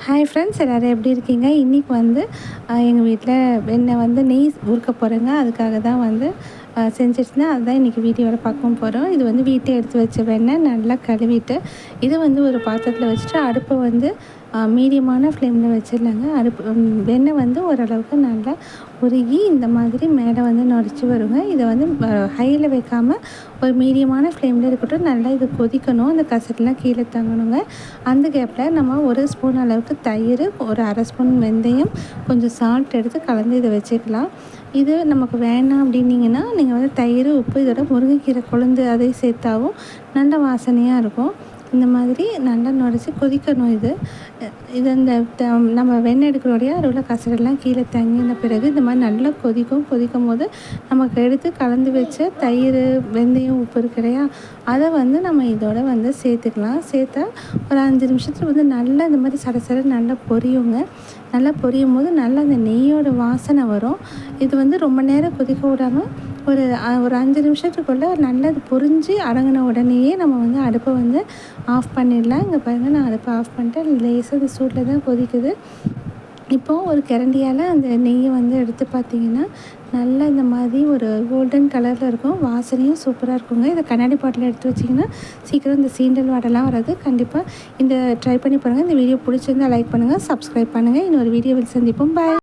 Hi friends, எல்லோரும் எப்படி இருக்கீங்க? இன்றைக்கி வந்து எங்கள் வீட்டில் வெண்ணெய் வந்து நெய் உருக்க போகிறேங்க. அதுக்காக தான் வந்து செஞ்சிருந்தேன். அதுதான் இன்றைக்கி வீடியோவில் பார்க்க போகிறோம். இது வந்து வீட்டை எடுத்து வச்ச வெண்ணெய் நல்லா கழுவிட்டு இதை வந்து ஒரு பாத்திரத்தில் வச்சுட்டு அடுப்பை வந்து மீடியமான ஃப்ளேமில் வச்சிடலாங்க. வெண்ணெய் வந்து ஓரளவுக்கு நல்லா உருகி இந்த மாதிரி மேலே வந்து நொடிச்சு வருங்க. இதை வந்து ஹையில் வைக்காமல் ஒரு மீடியமான ஃப்ளேமில் இருக்கட்டும். நல்லா இது கொதிக்கணும், அந்த கசட்டெலாம் கீழே தங்கணுங்க. அந்த கேப்பில் நம்ம ஒரு ஸ்பூன் அளவுக்கு தயிர், ஒரு அரை ஸ்பூன் வெந்தயம், கொஞ்சம் சால்ட் எடுத்து கலந்து இதை வச்சுக்கலாம். இது நமக்கு வேணாம் அப்படின்னிங்கன்னா நீங்கள் வந்து தயிர், உப்பு, இதோட முருங்கைக்கீரை கொழுந்து அதையும் சேர்த்தாவும் நல்ல வாசனையாக இருக்கும். இந்த மாதிரி நல்லா நுரைச்சி கொதிக்கணும். இது இந்த நம்ம வெண்ணெய் எடுக்கிறோடையே அதில் உள்ள கசரெல்லாம் கீழே தங்கின பிறகு இந்த மாதிரி நல்லா கொதிக்கும் போது நமக்கு எடுத்து கலந்து வச்ச தயிர், வெந்தயம், உப்பு இருக்கு இல்லையா, அதை வந்து நம்ம இதோட வந்து சேர்த்துக்கலாம். சேர்த்தா ஒரு 5 நிமிஷத்தில் வந்து நல்லா இந்த மாதிரி சடசட நல்லா பொரியுங்க. நல்லா பொரியும் போது நல்லா அந்த நெய்யோட வாசனை வரும். இது வந்து ரொம்ப நேரம் கொதிக்க விடாமல் ஒரு 5 நிமிஷத்துக்குள்ளே நல்லா அது பொரிஞ்சு அடங்கின உடனேயே நம்ம வந்து அடுப்பை வந்து ஆஃப் பண்ணிடலாம். இங்கே பாருங்கள், நான் அடுப்பை ஆஃப் பண்ணிட்டேன். லேசாக அது சூட்டில் தான் கொதிக்குது. இப்போது ஒரு கிரண்டியால் அந்த நெய்யை வந்து எடுத்து பார்த்திங்கன்னா நல்லா இந்த மாதிரி ஒரு கோல்டன் கலரில் இருக்கும். வாசனையும் சூப்பராக இருக்குங்க. இதை கண்ணாடி பாட்டில் எடுத்து வச்சிங்கன்னா சீக்கிரம் இந்த சீண்டல் வாடெல்லாம் வராது. கண்டிப்பாக ட்ரை பண்ணி பாருங்கள். இந்த வீடியோ பிடிச்சிருந்தால் லைக் பண்ணுங்கள், சப்ஸ்கிரைப் பண்ணுங்கள். இன்னொரு வீடியோவில் சந்திப்போம். பாய்.